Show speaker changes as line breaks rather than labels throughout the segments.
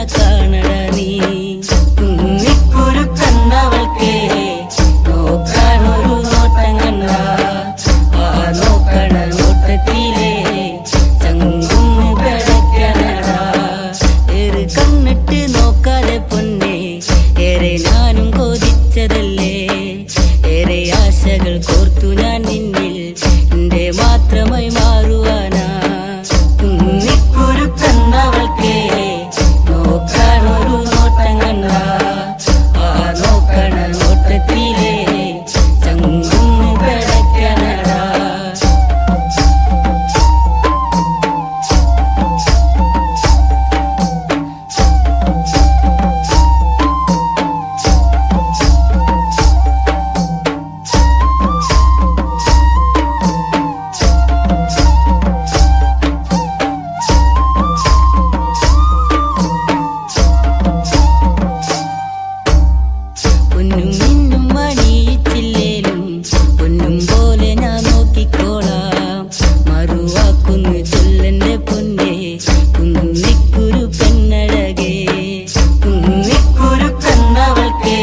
കാണട നീ കുന്നിക്കുരു കണ്ണവൾക്കേ നോക്കാനൊരു നോട്ടം കണ്ട ആ നോക്കണ നോട്ടത്തിലേ ചങ്കുന്ന് കിടക്കണടാ ഏറെ കണ്ണിട്ട് നോക്കാതെ പൊന്നെ ഏറെ ഞാനും കൊതിച്ചതല്ലേ ഏറെ ആശകൾ കോർത്തു ഞാൻ നിന്നിൽ എന്റെ മാത്രമായി മാറുവാനാ കുന്നിക്കുരു കണ്ണവൾക്കേ നോക്കാനൊരു നോട്ടം കണ്ട ആ നോക്കണ നോട്ടത്തിലേ ചങ്കുന്ന് കിടക്കണടാ പൊന്നും മിന്നും മണിയിച്ചില്ലേലും പൊന്നും പോലെ ഞാൻ നോക്കിക്കോളാം മറുവാക്കുന്നു ചൊല്ലന്റെ പൊന്നെ കുന്നിക്കുരു പെണ്ണഴകേ കുന്നിക്കുരു കണ്ണവൾക്കേ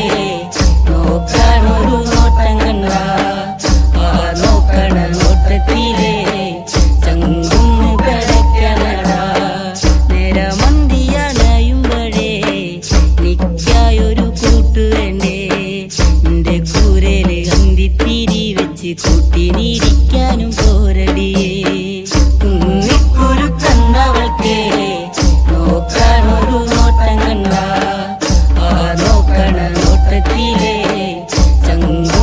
നോക്കാനൊരു നോട്ടം കണ്ട ആ നോക്കണ നോട്ടത്തിലേ ചങ്കുന്ന് കിടക്കണടാ നേരമന്തിയണയുമ്പഴേ നിക്കായൊരു കൂട്ടു വേണ്ടേ എന്റെ കൂരേല് അന്തിത്തിരി വെച്ച് കൂട്ടിനിരിക്കാനും പോരടിയേ കുന്നിക്കുരു കണ്ണവൾക്കേ നോക്കാനൊരു നോട്ടം കണ്ട ആ നോക്കണ നോട്ടത്തിലേ ചങ്കുന്ന്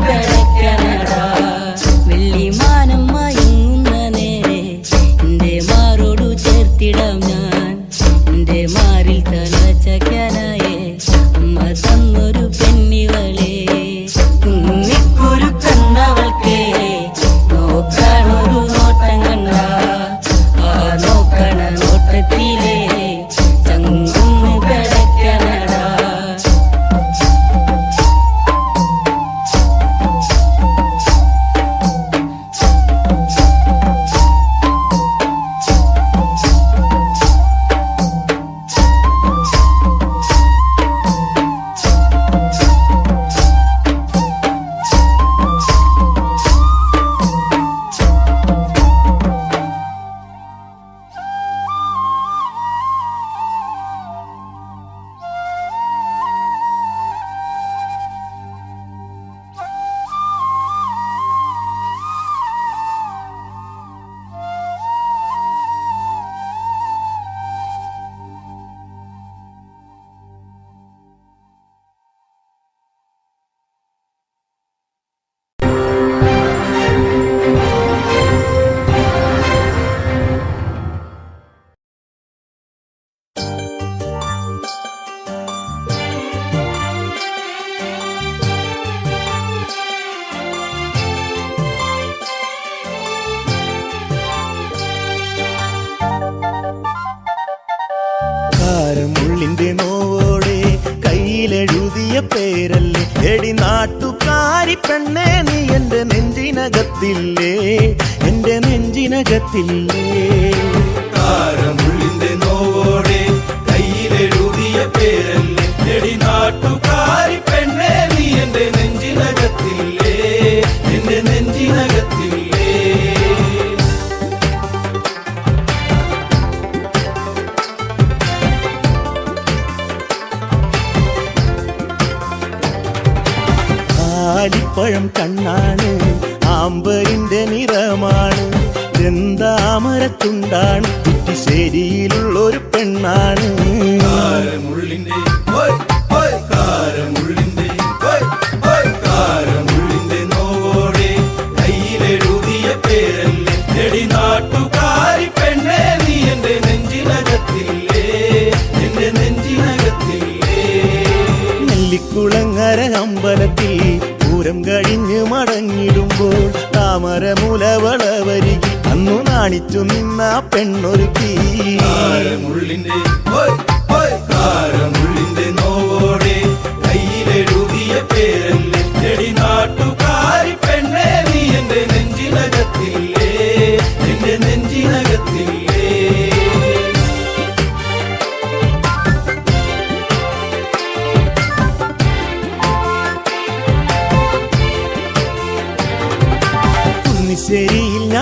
കിടക്കണടാ വെള്ളിമാനം മയങ്ങുന്ന നേരെ എന്റെ മാറോടു ചേർത്തിടാം ഞാൻ എന്റെ മാറിൽ തല ചക്കാനായേ അമ്മ തന്നൊരു പെണ്ണിവളേ കുന്നിക്കുരു കണ്ണവൾക്കേ നോക്കാനൊരു നോട്ടം കണ്ട ആ നോക്കണ നോട്ടത്തിലേ ചങ്കുന്ന് കിടക്കണടാ
കാരമുള്ളിന്റെ നോവോടെ കയ്യിലെഴുതിയ പേരല്ലേ എടി നാട്ടുകാരി പെണ്ണേ നീ എന്റെ നെഞ്ചിനകത്തില്ലേ എന്റെ നെഞ്ചിനകത്തില്ലേ
കാരമുള്ളിന്റെ നോവോടെ കയ്യിലെഴുതിയ പേരല്ലേ എടി നാട്ടുകാരി പെണ്ണേ നീ എന്റെ നെഞ്ചിനകത്തില്ലേ എന്റെ നെഞ്ചിനകത്തില്ലേ
ആലിപ്പഴം കണ്ണാണ് ആമ്പരിന്റെ നിറമാണ് ചെന്താമരത്തുണ്ടാണ് കുറ്റിശ്ശേരിയിലുള്ളൊരു പെണ്ണാണ്
കാരമുള്ളിന്റെ കാരമുള്ളിന്റെ കാരമുള്ളിന്റെ നോവോടെ കയ്യിലെഴുതിയ പേരല്ലേ എടി നാട്ടുകാരി പെണ്ണേ നീ എന്റെ നെഞ്ചിനകത്തില്ലേ എന്റെ നെഞ്ചിനകത്തില്ലേ
നെല്ലിക്കുളങ്ങര അമ്പലത്തിൽ പൂരം കഴിഞ്ഞ് മടങ്ങിടുമ്പോൾ താമരമുലവളവരികിൽ അന്നു നാണിച്ചു നിന്ന പെണ്ണൊരുക്കി
കാരമുള്ളിന്റെ കാരമുള്ളിന്റെ നോവോടെ കയ്യിലെഴുതിയ പേരല്ലേ എടി നാട്ടുകാരി പെണ്ണേ നീ എന്റെ നെഞ്ചിനകത്തില്ലേ എന്റെ നെഞ്ചിനകത്തില്ലേ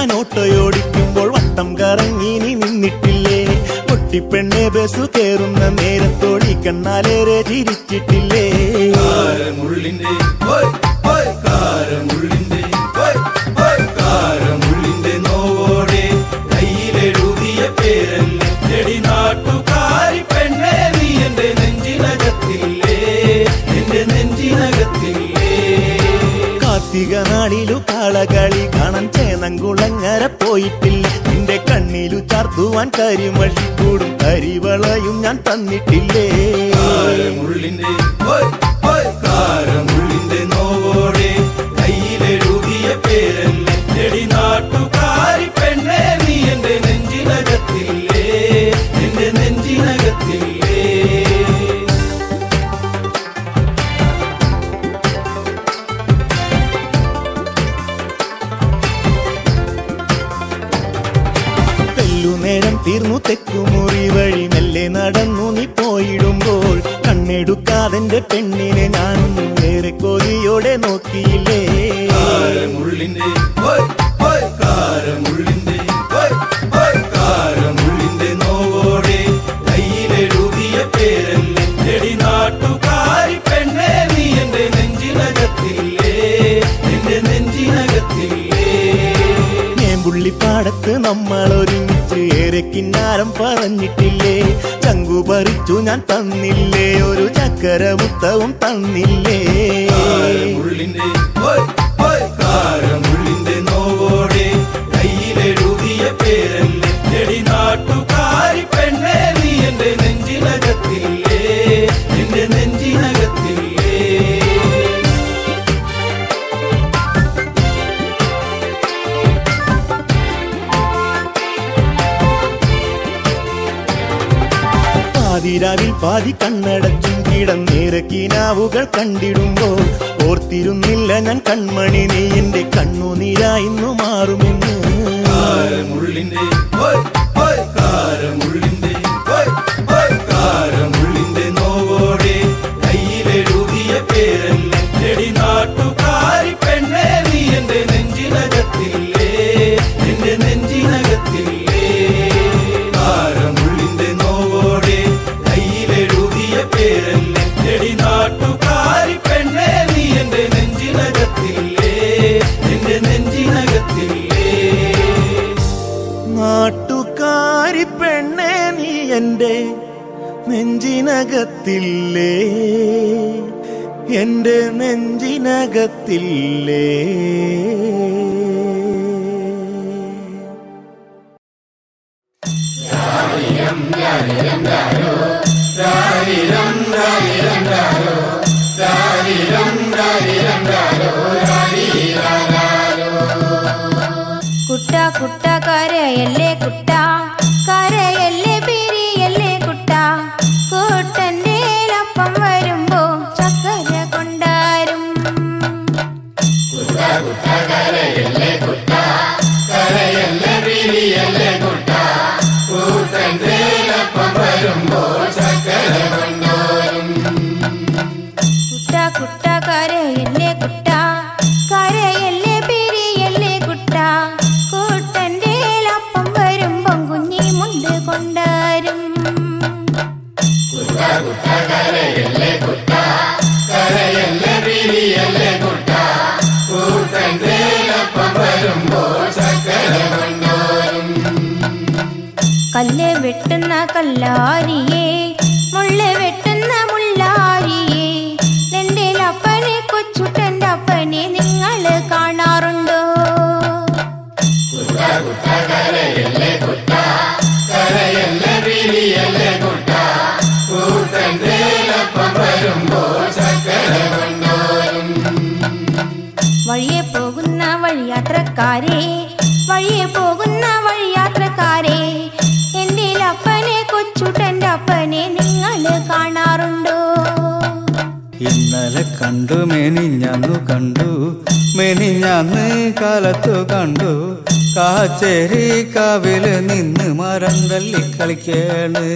ഞാൻ ഓട്ടോയോടിക്കുമ്പോൾ വട്ടം കറങ്ങി നീ നിന്നിട്ടില്ലേ? കുട്ടിപ്പെണ്ണെ ബസ് കേറുന്ന നേരത്തോടി കണ്ണാലേറെ ചിരിച്ചിട്ടില്ലേ?
കാരമുള്ളിന്റെ കാരമുള്ളിന്റെ കാരമുള്ളിന്റെ നോവോടെ കയ്യിലെഴുതിയ പേരല്ലേ എടി നാട്ടുകാരി പെണ്ണെ നീ എന്റെ നെഞ്ചിനകത്തില്ലേ, എന്റെ നെഞ്ചിനകത്തില്ലേ?
കാർത്തിക നാളിലു കാളകളി കാണാൻ ചേന്നംകുളങ്ങര പോയിട്ടില്ല. നിന്റെ കണ്ണിലു ചാർത്തുവാൻ കരിമഴിക്കൂടും കരിവളയും ഞാൻ തന്നിട്ടില്ലേ?
കാരമുള്ളിന്റെ കാരമുള്ളിന്റെ നോവോടെ കയ്യിലെഴുതിയ പേരല്ലേ എടി നാട്ടുകാരി പെണ്ണെ നീ എന്റെ നെഞ്ചിനകത്തില്ലേ, എന്റെ നെഞ്ചിനകത്തില്ലേ?
നേരം തീർന്നു തെക്കുമുറി വഴി മെല്ലെ നടന്നു നീ പോയിടുമ്പോൾ കണ്ണെടുക്കാതെന്റെ പെണ്ണിനെ ഞാനൊന്നും ഏറെ കൊതിയോടെ നോക്കിയില്ലേ?
കാരമുള്ളിന്റെ കാരമുള്ളിന്റെ കാരമുള്ളിന്റെ നോവോടെ കയ്യിലെഴുതിയ പേരല്ലേ എടി നാട്ടുകാരി പെണ്ണെ നീ എന്റെ നെഞ്ചിനകത്തില്ലേ, എന്റെ നെഞ്ചിനകത്തില്ലേ?
പുള്ളിപ്പാടത്ത് നമ്മൾ ഒരുമിച്ച് ഏറെ കിന്നാരം പറഞ്ഞിട്ടില്ലേ? ചങ്കു പറിച്ചു ഞാൻ തന്നില്ലേ? ഒരു ചക്കര മുത്തവും തന്നില്ലേ?
കാരമുള്ളിന്റെ കാരമുള്ളിന്റെ നോവോടെ കയ്യിലെഴുതിയ പേരല്ലേ എടി നാട്ടുകാരി പെണ്ണെ നീ എന്റെ നെഞ്ചിനകത്തില്ലേ, എന്റെ നെഞ്ചിനകത്തില്ലേ?
പാതിരാവിൽ പാതി കണ്ണടച്ചും കിടന്നേറെ കിനാവുകൾ കണ്ടിടുമ്പോൾ ഓർത്തിരുന്നില്ല ഞാൻ കൺമണി നീ എന്റെ കണ്ണുനീരായിന്നു മാറുമെന്ന്.
കാരമുള്ളിന്റെ കാരമുള്ളിന്റെ കാരമുള്ളിന്റെ നോവോടെ കയ്യിലെഴുതിയ പേരല്ലേ എടി നാട്ടുകാരി പെണ്ണെ നീ എന്റെ നെഞ്ചിനകത്തില്ലേ, എന്റെ നെഞ്ചിനകത്തില്ലേ? കാരമുള്ളിന്റെ നോവോടെ കയ്യിലെഴുതിയ പേരല്ലേ എടി നാട്ടുകാരി പെണ്ണെ നീ എന്റെ നെഞ്ചിനകത്തില്ലേ, എന്റെ നെഞ്ചിനകത്തില്ലേ?
നാട്ടുകാരി പെണ്ണെ നീ എന്റെ നെഞ്ചിനകത്തില്ലേ, എന്റെ നെഞ്ചിനകത്തില്ലേ?
കുട്ട കുട്ട കരയല്ലേ കുട്ട, കരയല്ലേ പിരിയല്ലേ കുട്ട, കൂട്ടന്റെ അപ്പം വരുമ്പോ ചക്കര കൊണ്ടാരും.
കരയല്ലേ കുട്ട, കരയല്ലേ പിരിയല്ലേ കുട്ട, കൂട്ടന്റെ അപ്പം വരുമ്പോ ചക്കര കൊണ്ടോരും.
കുട്ട കുട്ട കരയല്ലേ കുട്ട, കരയല്ലേ പിരിയല്ലേ കുട്ട, കൂട്ടന്റെ അപ്പം വരുമ്പം കുഞ്ഞി മുണ്ട് കൊണ്ടാരും.
കുട്ട കുട്ട കരയല്ലേ കുട്ട, കരയല്ലേ പിരിയല്ലേ കുട്ട, കൂട്ടന്റെ അപ്പം വരുമ്പോ ചക്കര കൊണ്ടോരും.
കല്ല് വെട്ടുന്ന കല്ലാരിയേ, മുള്ള് വെട്ടുന്ന മുള്ളാരിയേ, എന്റെ അപ്പനെ കൊച്ചുട്ടന്റെ അപ്പനെ നിങ്ങൾ കാണാറുണ്ടോ?
കുട്ട കുട്ട കരയല്ലേ കുട്ട, കരയല്ലേ പിരിയല്ലേ കുട്ട, കൂട്ടന്റെ അപ്പം വരുമ്പോ ചക്കര കൊണ്ടോരും.
വഴിയെ പോകുന്ന വഴിയാത്രക്കാരെ, വഴിയെ പോകുന്ന വഴിയാത്രക്കാരെ, എന്റെ അപ്പനെ കൊച്ചുട്ടന്റെ അപ്പനെ നിങ്ങൾ കാണാറുണ്ടോ?
ഇന്നലെ കണ്ടു മെനിഞ്ഞന്നു കണ്ടു, മെനിഞ്ഞന്ന് കാലത്തു കണ്ടു, കാച്ചേരി കാവില് നിന്ന് മരം തല്ലി കളിക്കാണ്.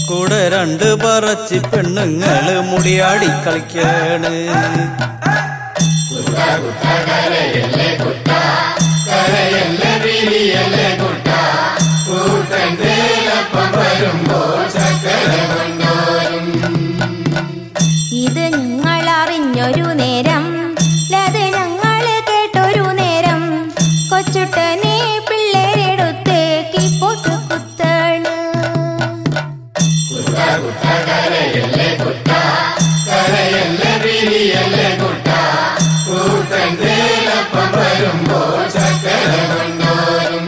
കൂടെ രണ്ട് പറച്ചി പെണ്ണുങ്ങള് മുടിയാടി കളിക്കാണ്.
കുട്ട കുട്ട കരയല്ലേ കുട്ട, കരയല്ലേ പിരിയല്ലേ കുട്ട കൂട്ടേലപ്പം വരുമ്പോൾ ചക്കര കൊണ്ടോരും.
ഇത് ഞങ്ങൾ അറിഞ്ഞൊരു നേരം, അത് ഞങ്ങൾ കേട്ടൊരു നേരം, കൊച്ചുട്ടനെ പിള്ളേരെടുത്ത് കീപ്പോട്ട് കുത്താണ്.
കുട്ട കുട്ട കരയല്ലേ കുട്ട കരയല്ലേ പിരിയല്ലേ കുട്ട കൂട്ടേലപ്പം വരുമ്പോൾ ചക്കര കൊണ്ടോരും.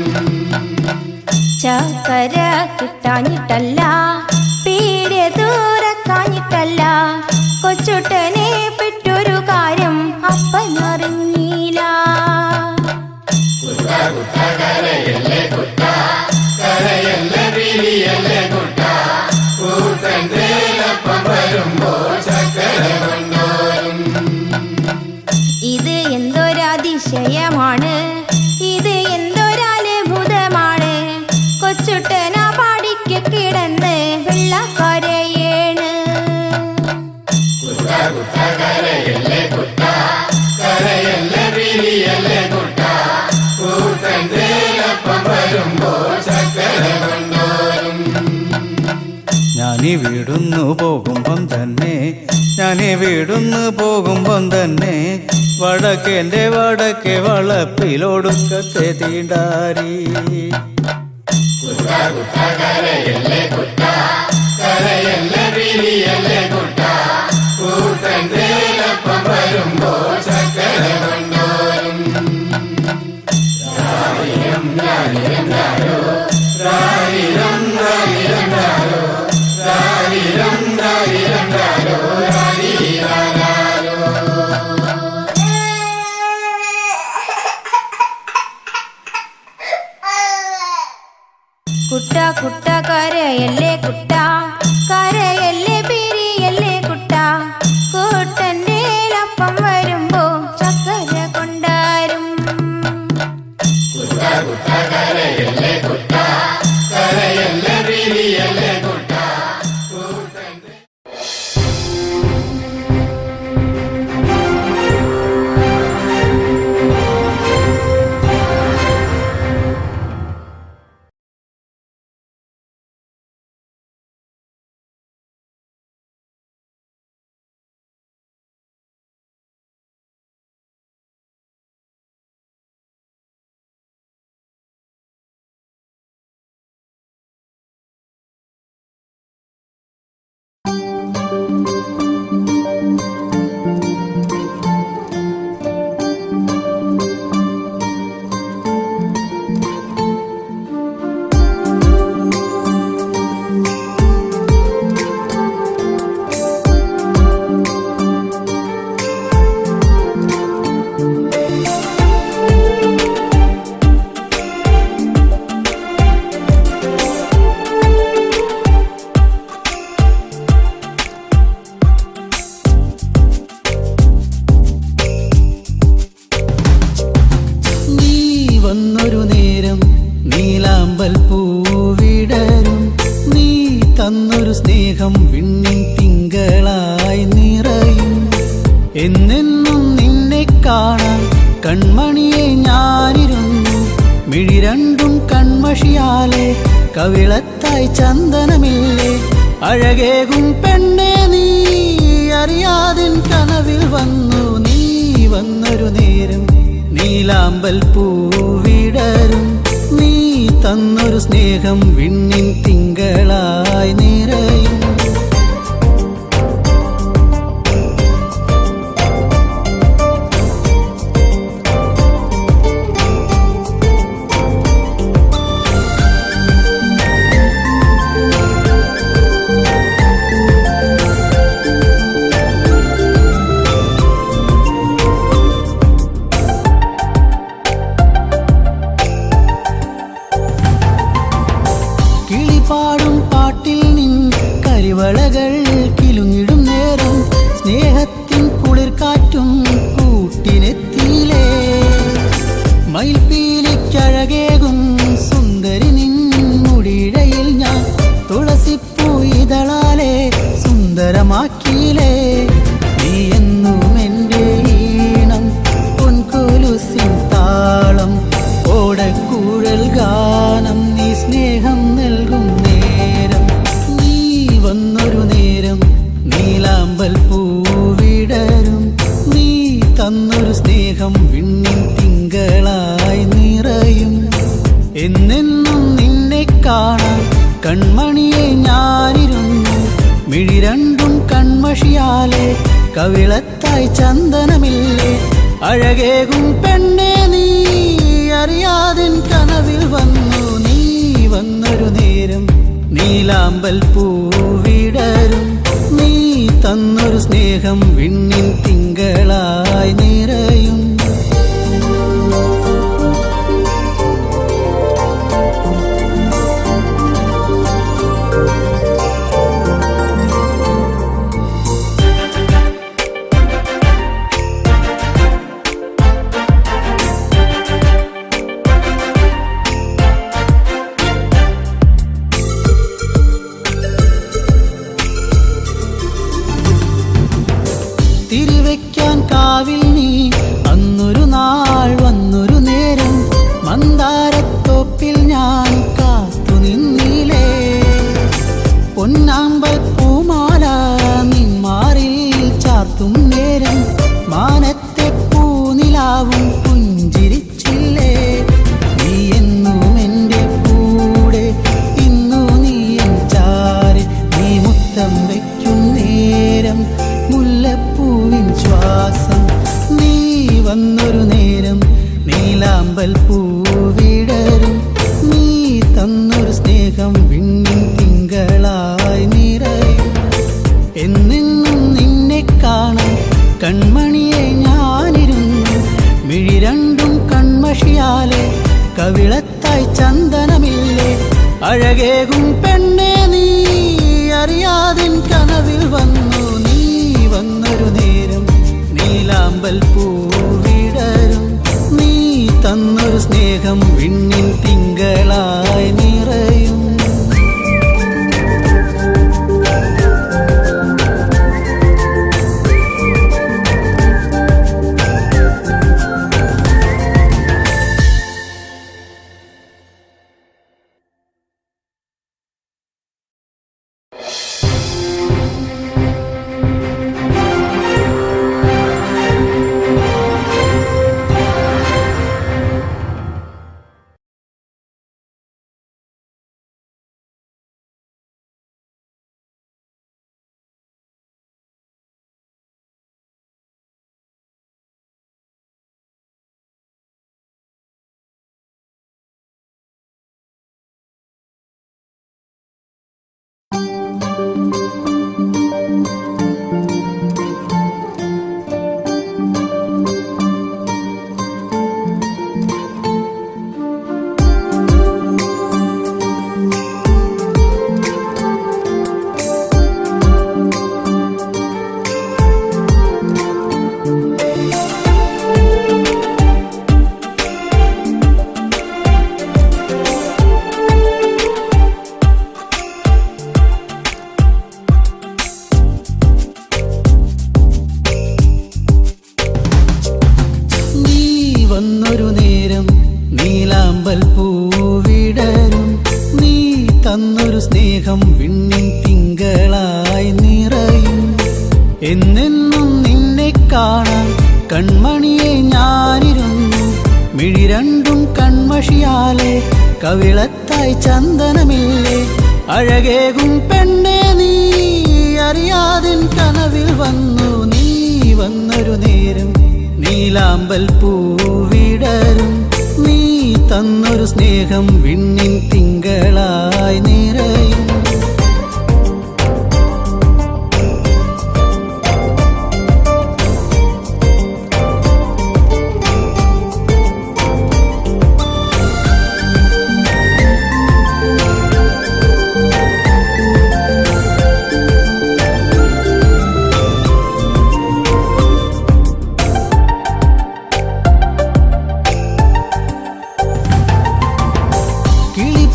ചക്കര കിട്ടാഞ്ഞിട്ടല്ല, പീടിയ ദൂരക്കാഞ്ഞിട്ടല്ല, കൊച്ചുട്ടനെ പെട്ടൊരു കാര്യം അപ്പനറിഞ്ഞില്ല.
കുട്ട കുട്ട കരയല്ലേ കുട്ട കരയല്ലേ പിരിയല്ലേ കുട്ട കൂട്ടേലപ്പം വരുമ്പോൾ ചക്കര കൊണ്ടോരും.
ഇത് എന്തൊരതിശയമാണ്, ഇത് എന്തൊരത്ഭുതമാണ്, കൊച്ചുട്ടന പാടിക്ക് കിടന്ന് വെള്ളക്കരയേണ്.
കുട്ട കുട്ട കരയല്ലേ കുട്ട കരയല്ലേ പിരിയല്ലേ കുട്ട കൂട്ടേലപ്പം വരുമ്പോൾ ചക്കര കൊണ്ടോരും.
ഞാനീ വീടുന്നു പോകുമ്പം തന്നെ, ഞാനീ വീടുന്നു പോകുമ്പം തന്നെ, വടക്കേൻ്റെ വടക്കേ വളപ്പിലൊടുക്കത്തെ തീണ്ടാരി.
കുട്ട കുട്ട കരയല്ലേ കുട്ട കരയല്ലേ പിരിയല്ലേ കുട്ട കൂട്ടേലപ്പം വരുമ്പോൾ ചക്കര കൊണ്ടോരും. രാരിരം രാരിരം രാരോ രാരിരം രാരിരം രാരോ രാരിരം രാരിരം രാരോ രാരിരാരോ.
കുട്ട കുട്ട കരയല്ലേ കുട്ട കരയല്ലേ പിരിയല്ലേ കുട്ട കൂട്ടൻ്റെലപ്പം വരുമ്പോ ചക്കര കൊണ്ടാരും.
കുട്ട കുട്ട കരയല്ലേ കുട്ട കരയല്ലേ പിരിയല്ലേ കുട്ട കൂട്ടേലപ്പം.
തന്നൊരു സ്നേഹം വിണ്ണിൻ തിങ്കളായി നിറയും. എന്നെന്നും നിന്നെ കാണാൻ കൺമണിയെ ഞാനിരുന്നു. മിഴി രണ്ടും കൺമഷിയാലെ കവിളത്തായി ചന്ദനമില്ലേ. അഴകേകും പെണ്ണെ നീ അറിയാതിൻ കനവിൽ വന്നു. നീ വന്നൊരു നേരം നീലാമ്പൽ പൂവിടരും. നീ തന്നൊരു സ്നേഹം വിണ്ണിൻ തിങ്കളായി നിറയും. കിളിപാടും പാട്ടിൽ നിൻ കരിവളകൾ കിലുങ്ങിടും നേരം സ്നേഹത്തിൻ കുളിർക്കാറ്റും കൂട്ടിനെത്തിയിലേ. മയിൽപ്പീലിക്കഴകേകും സുന്ദരി നിൻ മുടിയിഴയിൽ ഞാൻ തുളസിപ്പൂ ഇതളാലെ സുന്ദരമാക്കിയിലേ. നീ എന്നും എൻ്റെ ഈണം പൊൻകൊലുസിൻ താളം മിഴി രണ്ടും കൺമഷിയാലെ കവിളത്തായി ചന്ദനമില്ലേ അഴകേകും പെണ്ണെ നീ അറിയാതിൻ കനവിൽ വന്നു നീ വന്നൊരു നേരം നീലാമ്പൽ പൂവിടരും നീ തന്നൊരു സ്നേഹം വിണ്ണിൻ തിങ്കളായി നിറയും തിരിവെക്കാൻ കാവിൽ നീ അന്നൊരു നാൾ വന്നൊരു നേരം മന്ദാരത്തോപ്പിൽ ഞാൻ കാത്തു നിന്നിലേ പൊന്നാമ്പൽ പൂമാല നിന്മാറിൽ ചാർത്തും നേരം മാനത്തെ പൂനിലാവും പുഞ്ചിരിച്ചില്ലേ നീ എന്നും എൻ്റെ കൂടെ ഇന്നു നീ എൻ ചാരെ നീ മുത്തം വയ്ക്കും നേരം മുല്ലപ്പൂവിൻ ശ്വാസം നീ വന്നൊരു നേരം നീലാമ്പൽ പൂവിടരും നീ തന്നൊരു സ്നേഹം വിണ്ണിൻ തിങ്കളായി നിറയും എന്നെന്നും നിന്നെ കാണാൻ കൺമണിയെ ഞാനിരുന്നു മിഴി രണ്ടും കൺമഷിയാലെ കവിളത്തായി ചന്ദനമില്ലേ അഴകേകും പെണ്ണെ നീ അറിയാതിൻ കനവിൽ വന്നു നീ വന്നൊരു നേരം നീലാമ്പൽ പൂവിടരും നീ തന്നൊരു സ്നേഹം വിണ്ണിൻ തിങ്കളായി നിറയും വന്നൊരു നേരം നീലാമ്പൽ പൂവിടരും നീ തന്നൊരു സ്നേഹം വിണ്ണിൻ തിങ്കളായി നിറയും എന്നെന്നും നിന്നെ കാണാൻ കൺമണിയെ ഞാനിരുന്നു മിഴി രണ്ടും കൺമഷിയാലെ കവിളത്തായി ചന്ദനമില്ലേ അഴകേകും പെണ്ണെ നീ അറിയാതിൻ കനവിൽ വന്നു നീ വന്നൊരു നേരം നീലാമ്പൽ പൂവിടരും നീ തന്നൊരു സ്നേഹം വിണ്ണിൻ തിങ്കളായി നിറയും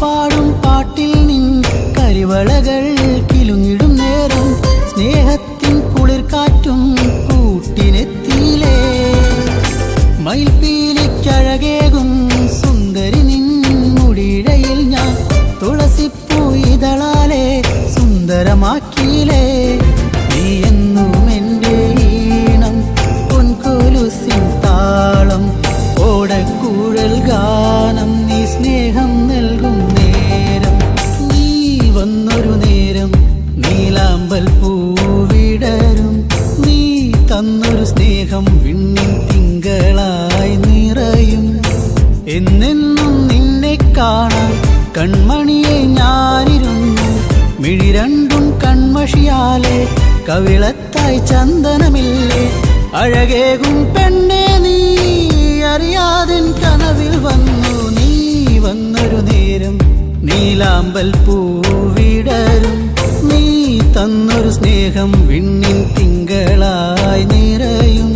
പാടും പാട്ടിൽ നിൻ കരിവളകൾ കിലുങ്ങിടും നേരം സ്നേഹത്തിൻ കുളിർക്കാറ്റും കൂട്ടിനെത്തിയിലേ മയിൽപ്പീലിക്കഴകേകും സുന്ദരി നിൻ മുടിയിഴയിൽ ഞാൻ തുളസിപ്പൂ ഇതളാലെ സുന്ദരമാക്കിയിലേ നീ എന്നും എൻ്റെ ഈണം പൊൻകൊലുസിൻ താളം ഓടക്കൂഴൽ ഗാനം നീ സ്നേഹം നൽകും നേരം നീ വന്നൊരു നേരം നീലാമ്പൽ കൺമഷിയാലെ കവിളത്തായി ചന്ദനമില്ലേ അഴകേകും പെണ്ണെ നീ അറിയാതിൻ കനവിൽ വന്നു നീ വന്നൊരു നേരം നീലാമ്പൽ പൂവിടരും നീ തന്നൊരു സ്നേഹം വിണ്ണിൻ തിങ്കളായി നിറയും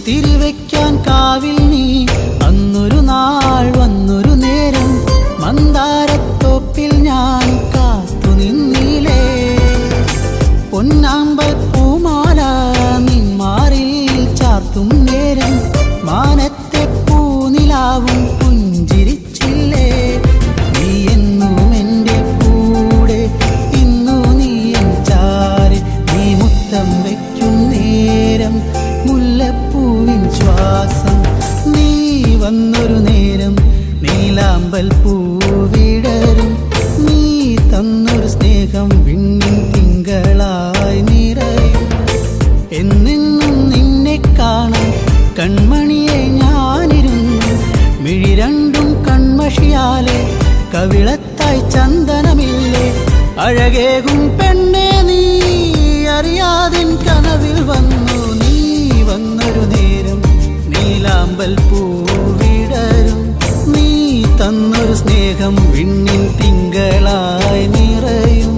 തിരിവെക്കാൻ കാവിൽ നീ അന്നൊരു നാൾ വന്നൊരു നേരം മന്ദാരത്തോപ്പിൽ ഞാൻ കാത്തു നിന്നിലേ പൊന്നാമ്പൽ പൂമാല നിന്മാറിൽ ചാർത്തും നേരം മാനത്തെ പൂനിലാവും പുഞ്ചിരിച്ചില്ലേ നീ എന്നും എൻ്റെ കൂടെ ഇന്നു നീ എൻ ചാരി നീ മുത്തം വയ്ക്കും നേരം മുല്ലപ്പൂവിൻ ശ്വാസം നീ വന്നൊരു നേരം നീലാമ്പൽ പൂവിടരും നീ തന്നൊരു സ്നേഹം വിണ്ണിൻ തിങ്കളായി നിറയും എന്നെന്നും നിന്നെ കാണാൻ കൺമണിയെ ഞാനിരുന്നു മിഴി രണ്ടും കൺമഷിയാലെ കവിളത്തായി ചന്ദനമില്ലേ അഴകേകും പെണ്ണെ നീ അറിയാതിൻ കനവിൽ വന്നു നീ വന്നൊരു നേരം നീലാമ്പൽ പൂവിടരും നീ തന്നൊരു സ്നേഹം വിണ്ണിൻ തിങ്കളായി നിറയും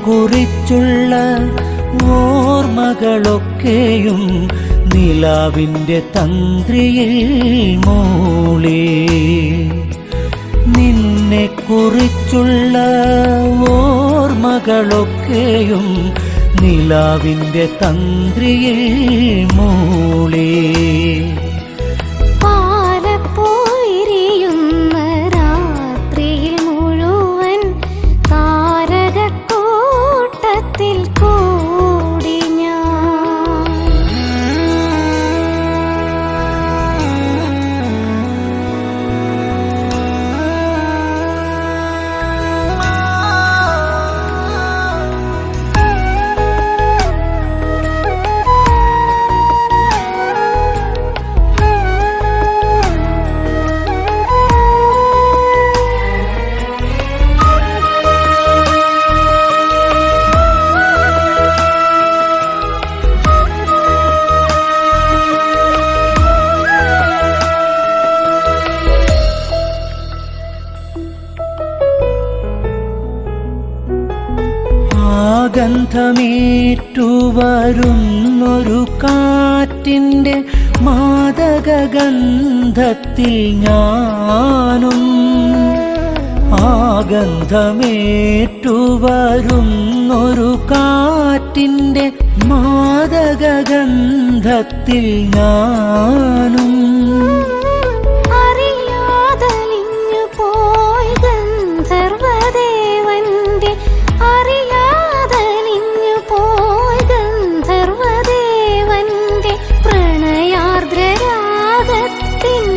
കുറിച്ചുള്ള ഓർമ്മകളൊക്കെയും നിലാവിൻ്റെ തന്ത്രിയിൽ മൂളി നിന്നെ കുറിച്ചുള്ള ഓർമ്മകളൊക്കെയും നിലാവിൻ്റെ തന്ത്രിയിൽ മൂളി ഗന്ധമേറ്റു വരുന്നൊരു കാറ്റിൻ്റെ മാദകഗന്ധത്തിൽ ഞാനും ആ ഗന്ധമേറ്റു വരുന്നൊരു കാറ്റിൻ്റെ മാദകഗന്ധത്തിൽ ഞാനും
അറിയാതലിഞ്ഞു പോയി ഗന്ധർവദേവന്റെ അറിയാതലിഞ്ഞു പോയി ഗന്ധർവദേവന്റെ പ്രണയാർദ്രരാഗത്തിൻ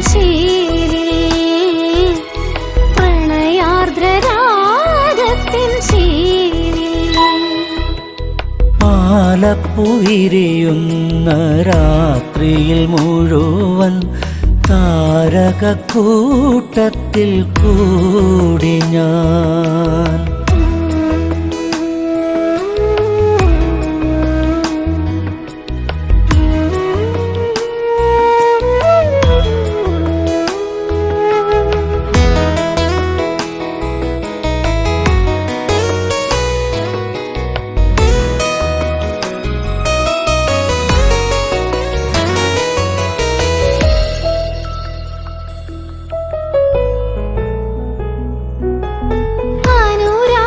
ശീലിൽ പ്രണയാർദ്രരാഗത്തിൻ ശീലിൽ
പാലപ്പുവിരിയുന്ന രാത്രിയിൽ മുഴുവൻ താരകക്കൂട്ടത്തിൽ കൂടി ഞാൻ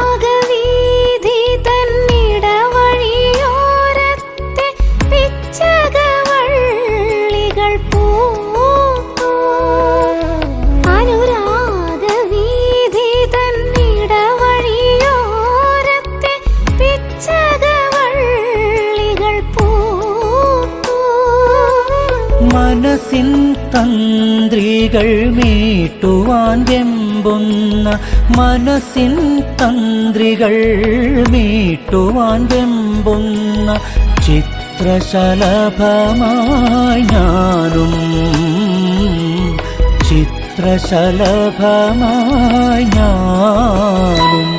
അനുരാഗവീഥി തന്നിടവഴിയോരത്തെ പിച്ചകവള്ളികൾ പൂത്തു അനുരാഗവീഥി തന്നിടവഴിയോരത്തെ പിച്ചകവള്ളികൾ പൂത്തു
മനസ്സിൻ തന്ത്രികൾ മീട്ടുവാൻ വെമ്പുന്ന മനസ്സിൻ തന്ത്രികൾ മീട്ടുവാൻ വെമ്പുന്ന ചിത്രശലഭമായി ഞാനും ചിത്രശലഭമായി ഞാനും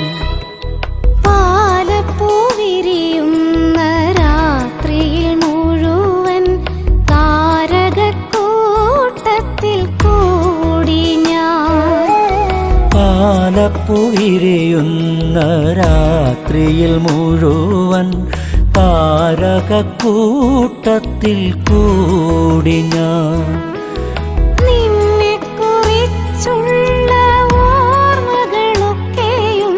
പാലപ്പൂവിരിയുന്ന രാത്രിയിൽ മുഴുവൻ താരകക്കൂട്ടത്തിൽ കൂടി ഞാൻ
പാലപ്പുവിരിയുന്ന രാത്രിയിൽ മുഴുവൻ താരകക്കൂട്ടത്തിൽ കൂടി ഞാൻ
നിന്നെക്കുറിച്ചുള്ള ഓർമ്മകളൊക്കെയും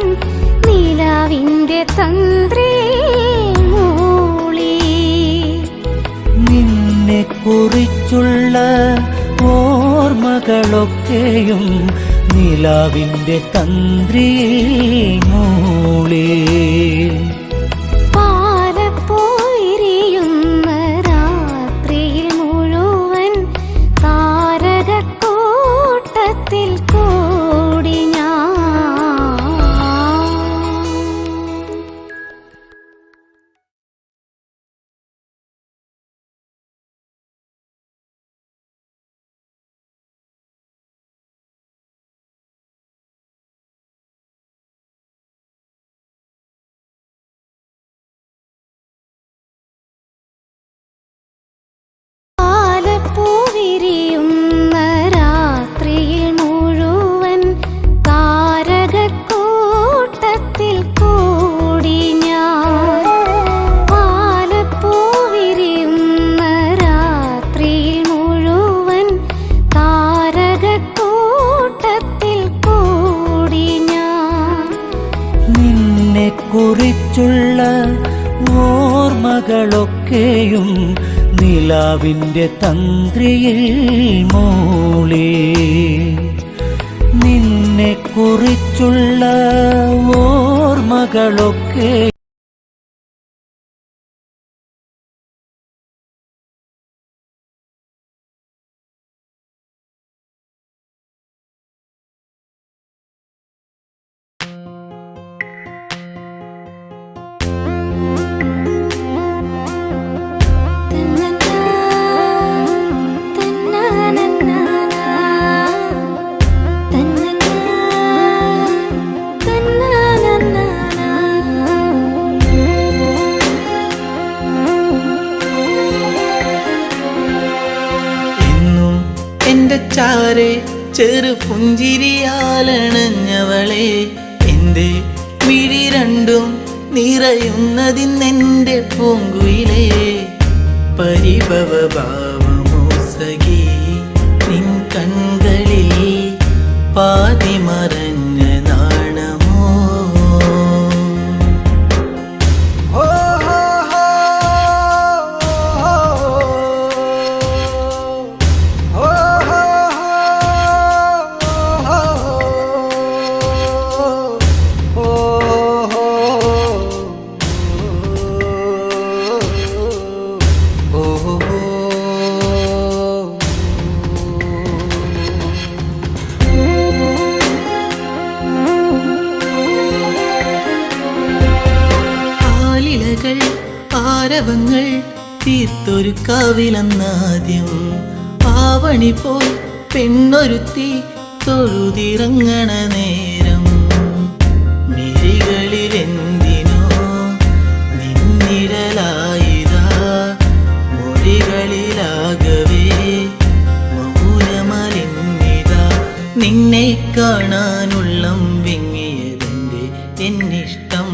നിലാവിന്റെ തന്ത്രിയിൽ മൂളി
നിന്നെക്കുറിച്ചുള്ള ഓർമ്മകളൊക്കെയും നിലാവിൻ്റെ തന്ത്രിയിൽ മൂളി
പാലപ്പൂവിരിയുന്ന രാത്രിയിൽ മുഴുവൻ താരകക്കൂട്ടത്തിൽ കൂടി ഞാൻ പാലപ്പൂവിരിയുന്ന രാത്രിയിൽ മുഴുവൻ താരകക്കൂട്ടത്തിൽ കൂടി ഞാൻ പാലപ്പൂവിരിയുന്ന രാത്രിയിൽ മുഴുവൻ താരകക്കൂട്ടത്തിൽ കൂടി ഞാൻ
നിന്നെക്കുറിച്ചുള്ള ഓർമ്മകളൊക്കെയും നിലാവിൻ്റെ തന്ത്രിയിൽ മൂളി നിന്നെക്കുറിച്ചുള്ള ഓർമ്മകളൊക്കെ
ചാരെ ചെറു പുഞ്ചിരിയാലണഞ്ഞവളെ എൻ്റെ മിഴി രണ്ടും നിറയുന്നതിന്നെൻ്റെ പൂങ്കുയിലേ പരിഭവ ഭാവമോ സഖി നിൻ കൺകളിൽ പാതി മറഞ്ഞ നാണമോ ആരവങ്ങൾ തീർത്തൊരു കാവിലെന്നാദ്യം ആവണി പോൽ പെണ്ണൊരുത്തി തൊഴുതിറങ്ങണ നേരം മിഴികളിലെന്തിനോ നിന്നിഴലായിതാ മൊഴികളിലാകവേ മൗനമലിഞ്ഞിതാ നിന്നെ കാണാനുള്ളം വിങ്ങിയതിൻ്റെ എന്നിഷ്ടം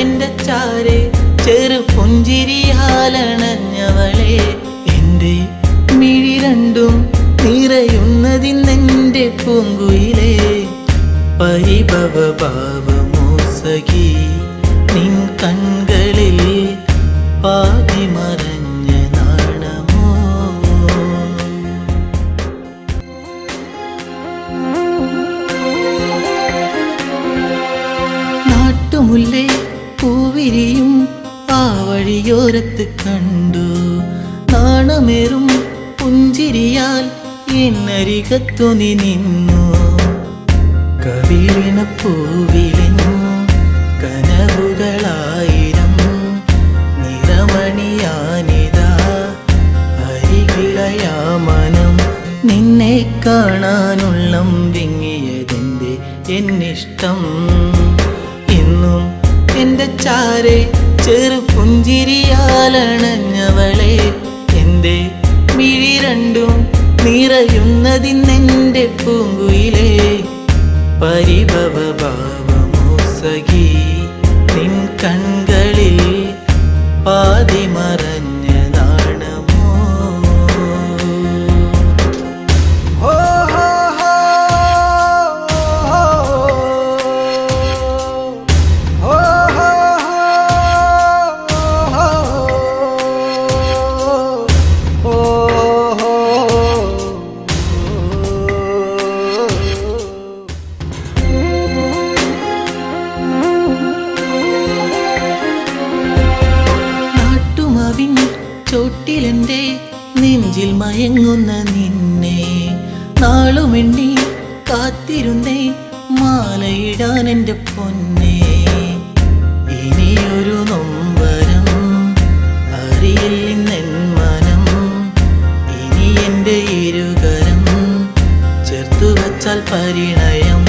എന്റെ ചാരെ ചെറു പുഞ്ചിരിയാലണഞ്ഞവളെ എൻ്റെ മിഴി രണ്ടും നിറയുന്നതിന്നെൻ്റെ പൂങ്കുയിലേ പരിഭവ ഭാവമോ സഖി നിൻ കൺകളിൽ പാതി മറഞ്ഞ നാണമോ നാട്ടുമുല്ലേ പൂവിരിയും ആ വഴിയോരത്ത് കണ്ടു നാണമേറും പുഞ്ചിരിയാൽ എന്നരികത്തു നീ നിന്നു കവിളിന പൂവിലെന്നു കനവുകളായിരം നിറമണിയാനിതാ അരികിളയാ മനം നിന്നെ കാണാനുള്ളം വിങ്ങിയതിൻ്റെ എന്നിഷ്ടം ഇന്നും എന്റെ ചാരെ ചെറു പുഞ്ചിരിയാലണഞ്ഞവളെ എൻ്റെ മിഴി രണ്ടും നിറയുന്നതിന്നെൻ്റെ പൂങ്കുയിലേ പരിഭവ ഭാവമോ സഖി നിൻ കൺകളിൽ പാതി മറഞ്ഞ നാണമോ ചോട്ടിലെൻ്റെ നെഞ്ചിൽ മയങ്ങുന്ന നിന്നെ നാളുമെണ്ണി കാത്തിരുന്നേ മാലയിടാൻ എൻ്റെ പൊന്നെ ഇനിയൊരു നൊമ്പരം അറിയില്ലെന്നെൻ മനം ഇനി എൻ്റെ ഇരുകരം ചേർത്തു വച്ചാൽ പരിണയം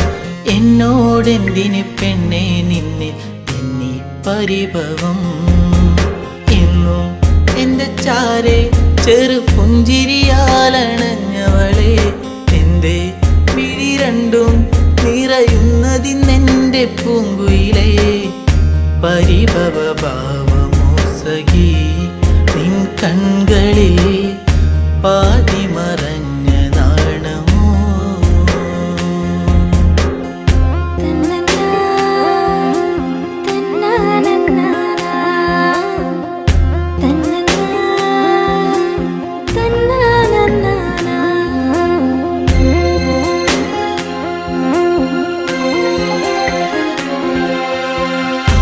എന്നോടെന്തിന് പെണ്ണെ നിന്നെ എന്നീ പരിഭവം എന്നും എന്റെ ചാരെ ചെറു പുഞ്ചിരിയാലണഞ്ഞവളെ എൻ്റെ മിഴി രണ്ടും നിറയുന്നതിന്നെൻ്റെ പൂങ്കുയിലേ പരിഭവ ഭാവമോ സഖി നിൻ കൺകളിൽ പാതി മറഞ്ഞ നാണമോ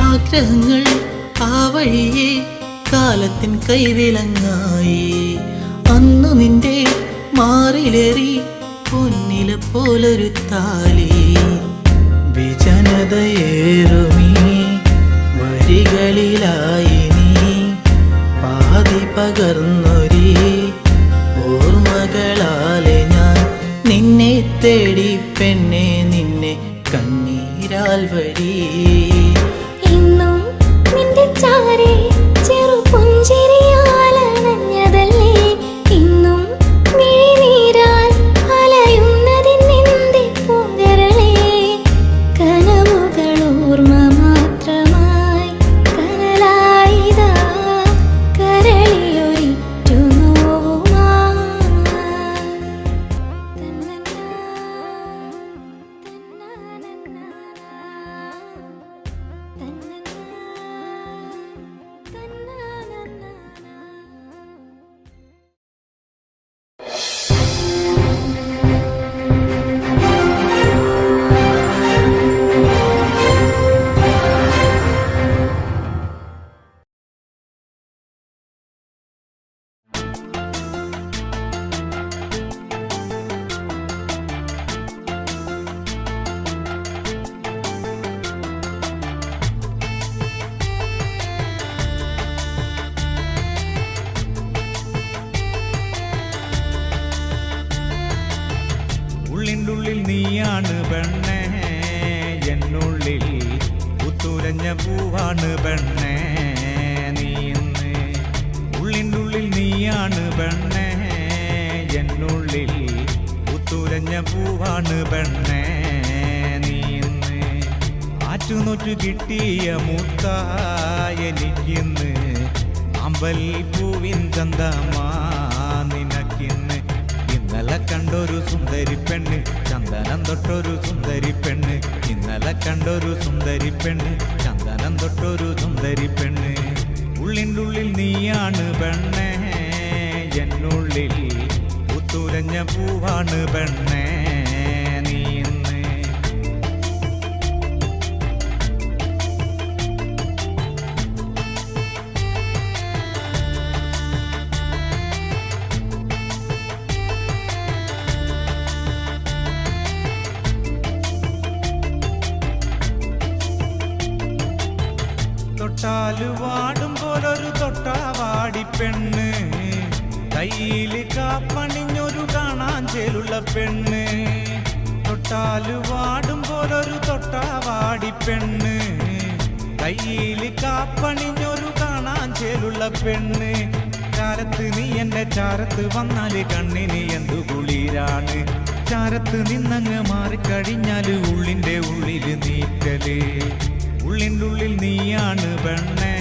ആഗ്രഹങ്ങൾ ആ വഴിയെ കാലത്തിൻ കൈവിലങ്ങായി അന്നു നിന്റെ മാറിലേറി പൊന്നില പോലൊരു താലി വിജനതയേറുമീ വഴികളിലായി നീ പാതി പകർന്നൊരി ഓർമ്മകളാലെ ഞാൻ നിന്നെ തേടി പെണ്ണെ നിന്നെ കണ്ണീരാൽ വഴി
ഇന്നും നിന്റെ ചാരെ ചെറു പുഞ്ചിരിയാലണഞ്ഞതല്ലേ ഇന്നും മിഴിനീരാൽ അലയുന്നതിന്നെന്റെ പൂങ്കരളേ കനവുകൾ ഓർമ്മ
പൂവാണ് പെണ്ണേ നീ ഇന്ന് ഉള്ളിൻ്റെ ഉള്ളിൽ നീയാണ് പെണ്ണേ എന്നുള്ളിൽ പുത്തുലഞ്ഞ പൂവാണ് പെണ്ണേ നീ ഇന്ന് ആറ്റുനോറ്റു കിട്ടിയ മുത്തായെനിക്കിന്ന് അമ്പൽ പൂവിൻ ചന്തമാ നിനക്കിന്ന് ഇന്നലെ കണ്ടൊരു സുന്ദരി പെണ്ണ് ചന്ദനം തൊട്ടൊരു സുന്ദരി പെണ്ണ് ഇന്നലെ കണ്ടൊരു സുന്ദരി പെണ്ണ് ചന്ദനം തൊട്ടൊരു സുന്ദരി പെണ്ണ് ഉള്ളിൻ്റെ ഉള്ളിൽ നീയാണ് പെണ്ണേ എന്നുള്ളിൽ പുത്തുലഞ്ഞ പൂവാണ് പെണ്ണേ നീ ഇന്ന് തൊട്ടാല് വാടും പോലൊരു തൊട്ടാവാടി പെണ്ണ് കയ്യില് കാപ്പണിഞ്ഞൊരു കാണാൻ ചേലുള്ള പെണ്ണ് തൊട്ടാല് വാടും പോലൊരു തൊട്ടാവാടി പെണ്ണ് കയ്യില് കാപ്പണിഞ്ഞൊരു കാണാൻ ചേലുള്ള പെണ്ണ് ചാരത്ത് നീ എന്റെ ചാരത്ത് വന്നാല് കണ്ണിന് എന്തു കുളിരാണ് ചാരത്ത് നിന്നങ്ങ് മാറിക്കഴിഞ്ഞാല് ഉള്ളിന്റെ ഉള്ളില് നീറ്റല് ഉള്ളിൻ്റെ ഉള്ളിൽ നീയാണ് പെണ്ണേ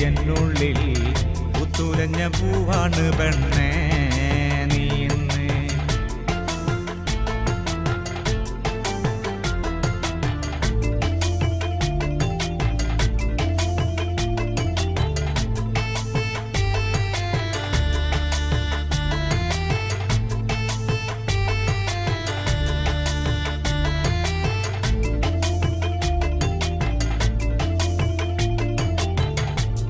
എന്നുള്ളിൽ പുത്തുലഞ്ഞ പൂവാണ് പെണ്ണേ നീ ഇന്ന്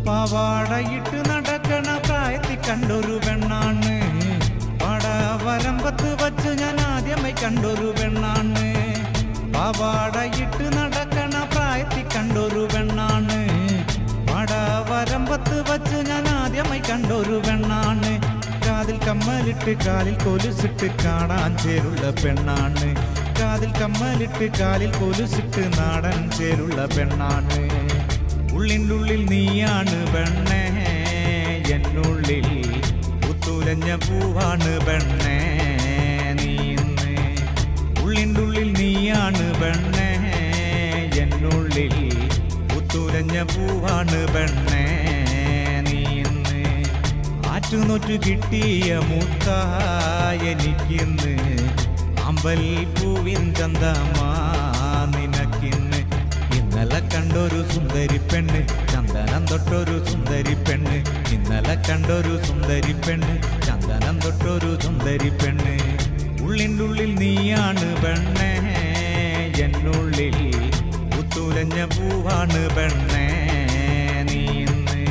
പാവാടയിട്ട് നടക്കണ പ്രായത്തിൽ കണ്ടൊരു പെണ്ണാണ് പാടവരമ്പത്ത് വച്ച് ഞാൻ ആദ്യമായി കണ്ടൊരു പെണ്ണാണ് പാവാടയിട്ട് നടക്കണ പ്രായത്തിൽ കണ്ടൊരു പെണ്ണാണ് പാടവരമ്പത്ത് വച്ച് ഞാൻ ആദ്യമായി കണ്ടൊരു പെണ്ണാണ് കാതിൽ കമ്മലിട്ട് കാലിൽ കൊലുസിട്ട് കാണാൻ ചേരുള്ള പെണ്ണാണ് കാതിൽ കമ്മലിട്ട് കാലിൽ കൊലുസിട്ട് നാടൻ ചേരുള്ള പെണ്ണാണ് ഉള്ളിൻ്റെ ഉള്ളിൽ നീയാണ് പെണ്ണേ എന്നുള്ളിൽ പുത്തുലഞ്ഞ പൂവാണ് പെണ്ണേ നീ ഇന്ന് ഉള്ളിൻ്റെ ഉള്ളിൽ നീയാണ് പെണ്ണേ എന്നുള്ളിൽ പുത്തുലഞ്ഞ പൂവാണ് പെണ്ണേ നീ ഇന്ന് ആറ്റുനോറ്റു കിട്ടിയ മുത്തായെനിക്കിന്ന് അമ്പൽ പൂവിൻ ചന്തമാ നിനക്കിന്ന് ഇന്നലെ കണ്ടൊരു സുന്ദരി പെണ്ണ് ചന്ദനം തൊട്ടൊരു സുന്ദരി പെണ്ണ് ഇന്നലെ കണ്ടൊരു സുന്ദരി പെണ്ണ് ചന്ദനം തൊട്ടൊരു സുന്ദരി പെണ്ണ് ഉള്ളിൻ്റെ ഉള്ളിൽ നീയാണ് പെണ്ണേ എന്നുള്ളിൽ പുത്തുലഞ്ഞ പൂവാണ് പെണ്ണേ നീ ഇന്ന്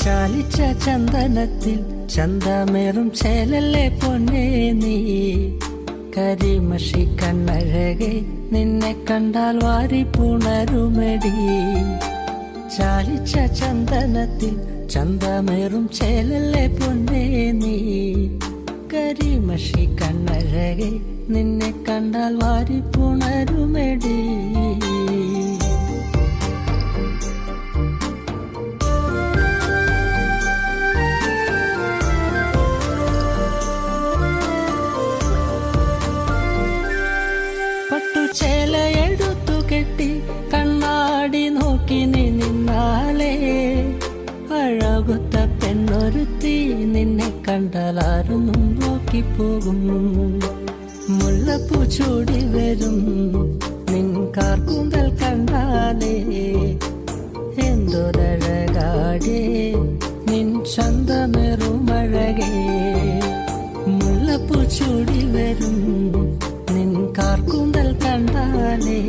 ചാലിച്ച ചന്ദനത്തിൽ ചന്തമേറും ചേലല്ലേ പൊന്നേ നീ കരിമഷി കണ്ണഴകെ നിന്നെ കണ്ടാൽ വാരി പുണരുമെടി ചാലിച്ച ചന്ദനത്തിൽ ചന്തമേറും ചേലല്ലേ പൊന്നേ നീ കരിമഷി കണ്ണഴകെ നിന്നെ കണ്ടാൽ വാരി പുണരുമെടി ചേലയെടുത്തു കെട്ടി കണ്ണാടി നോക്കി നീ നിന്നാലേ അഴകുത്ത പെണ്ണൊരുത്തി നിന്നെ കണ്ടാൽ ആരും നോക്കിപ്പോകും മുല്ലപ്പൂ ചൂടി വരും നിൻ കാർക്കൂന്തൽ കണ്ടാലേ എന്തൊരഴകാടേ നിൻ ചന്തമേറുമഴകേ. മുല്ലപ്പൂ ചൂടി വരും നിൻ കാർക്കൂന്തൽ കണ്ടാലേ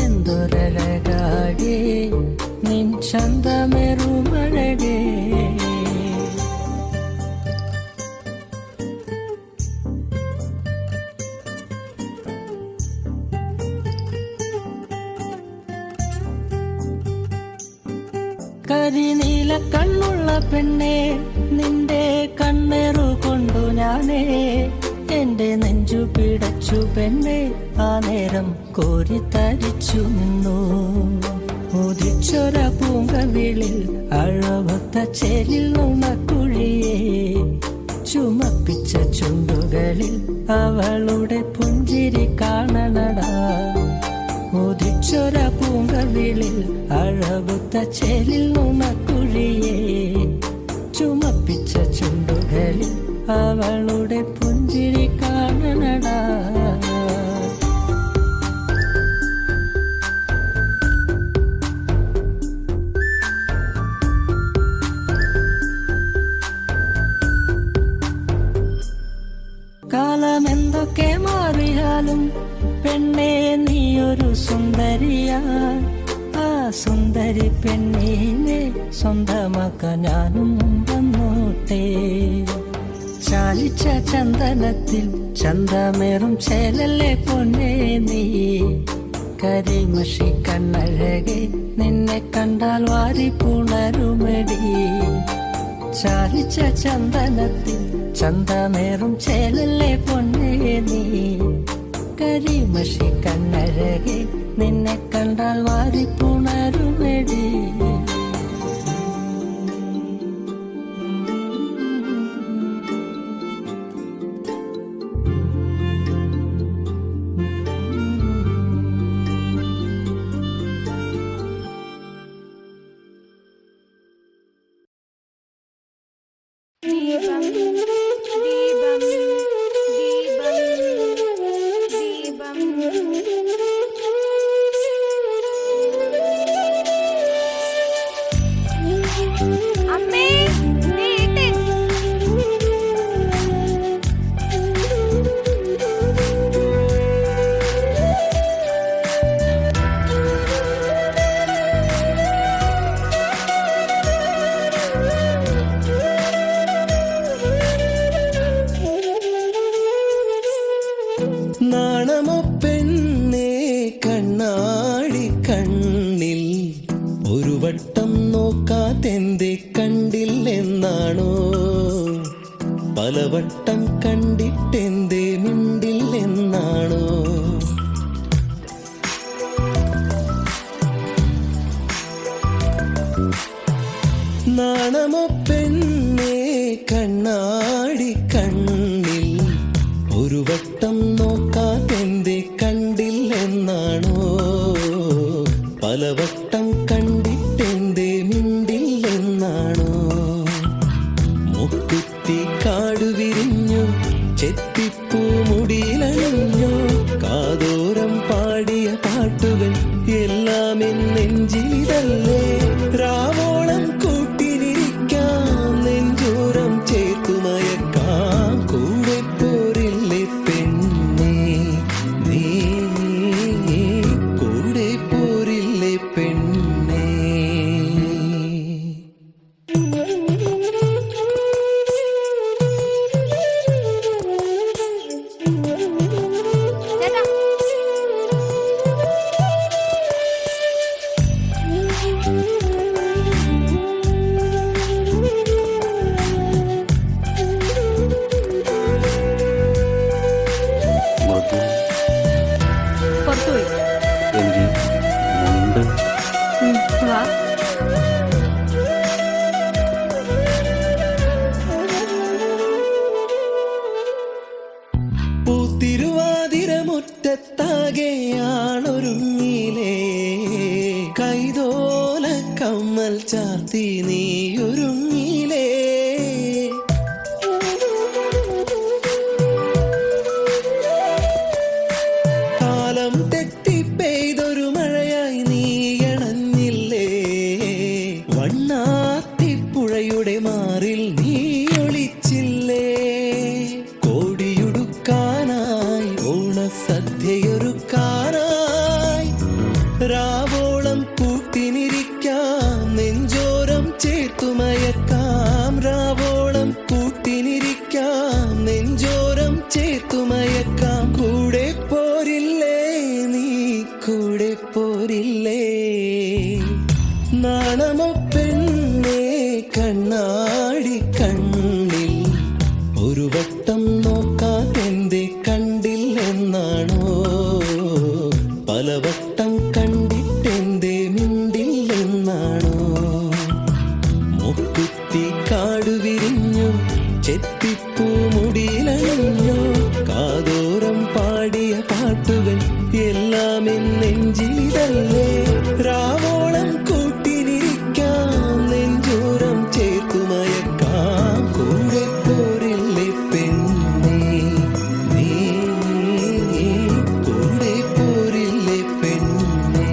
എന്തൊരഴകാടേ നിൻ ചന്തമേറുമഴകേ. കരിനീല കണ്ണുള്ള പെണ്ണെ നിന്റെ കണ്ണേറു കൊണ്ടു ഞാനേ എന്റെ നെഞ്ചു പിടച്ചു പെണ്ണെ ആ നേരം കോരിത്തരിച്ചു നിന്നു. ഉദിച്ചൊര പൂങ്കവിളിൽ അഴവത്ത ചേലിൽ നുണക്കുഴിയെ ചുമപ്പിച്ച ചുണ്ടുകളിൽ അവളുടെ പുഞ്ചിരി കാണണടാ. ഉദിച്ചൊര പൂങ്കവിളിൽ അഴകുത്ത ചേലിൽ നുണക്കുഴിയെ ചുമപ്പിച്ച ചുണ്ടുകളിൽ അവളുടെ പുഞ്ചിരി കാണണടാ. കാലമെന്തൊക്കെ മാറിയാലും പെണ്ണേ നീയൊരു സുന്ദരിയാ. ആ സുന്ദരി പെണ്ണീനെ സ്വന്തമാക്കാൻ ഞാനും വന്നോട്ടെ. ചാലിച്ച ചന്ദനത്തിൽ ചന്തമേറും ചേലല്ലേ പൊന്നേ നീ. കരിമഷി കണ്ണഴകെ നിന്നെ കണ്ടാൽ വാരി പുണരുമെടി. ചാലിച്ച ചന്ദനത്തിൽ ചന്തമേറും ചേലല്ലേ പൊന്നേ നീ. കരിമഷി കണ്ണഴകെ നിന്നെ കണ്ടാൽ വാരി പുണരുമെടി.
ദീപം ദീപം ദീപം ദീപം. അമ്മേ നീട്ടൻ.
നാണമോ പെണ്ണേ കണ്ണാടി കണ്ണിൽ ഒരു വട്ടം നോക്കാതെന്തേ കണ്ടില്ലെന്നാണോ? പലവട്ടം കണ്ടിട്ടെന്തേ മിണ്ടില്ലെന്നാണോ? നാണമോ പെണ്ണേ കണ്ണാടി കണ്ണിൽ ഒരു വട്ടം നോക്കാതെന്തേ കണ്ടില്ലെന്നാണോ? പലവട്ടം കണ്ടിട്ടെന്തേ മിണ്ടില്ലെന്നാണോ? മുക്കുത്തി കാടുവിരിഞ്ഞു ചെത്തിപ്പൂ മുടിയിലണിഞ്ഞു കാതോരം പാടിയ പാട്ടുകൾ എല്ലാം നെഞ്ചിലിതല്ലേ? രാവോളം കൂട്ടിനിരിക്കാം നെഞ്ചോരം ചേർത്തുമയക്കാം കൂടെ പോരില്ലേ പെണ്ണേ നീ കൂടെ പോരില്ലേ പെണ്ണേ?
പുറത്തുപോയി വാ.
പൂത്തിരുവാതിരമുറ്റത്താകെയാണൊരുങ്ങിലേ കൈതോല കമ്മൽ ചാർത്തി നീയൊരുങ്ങിലേ
രാവോളം കൂട്ടിനിരിക്കാം നെഞ്ചോരം ചേർത്തുമയക്കാം രാവോളം കൂട്ടിനിരിക്കാം നെഞ്ചോരം ചേർത്തുമയക്കാം കൂടെ പോരില്ലേ നീ കൂടെ പോരില്ലേ നാണമോ പെണ്ണേ കണ്ണാടി കണ്ണിൽ ഒരു വട്ടം നോക്കാൻ എന്തേ കണ്ടില്ലെന്നാണോ പലവട്ടം കണ്ടിട്ടെന്തേ മിണ്ടില്ലെന്നാണോ മുക്കുത്തി കാട് വിരിഞ്ഞു ചെത്തിപ്പൂ മുടിയിലണിഞ്ഞു കാതോരം പാടിയ പാട്ടുകൾ എല്ലാം നെഞ്ചിലിതല്ലേ രാവോളം കൂട്ടിനിരിക്കാം നെഞ്ചോരം ചേർത്തുമയക്കാം കൂടെ പോരില്ലേ പെണ്ണേ നീ കൂടെ പോരില്ലേ പെണ്ണേ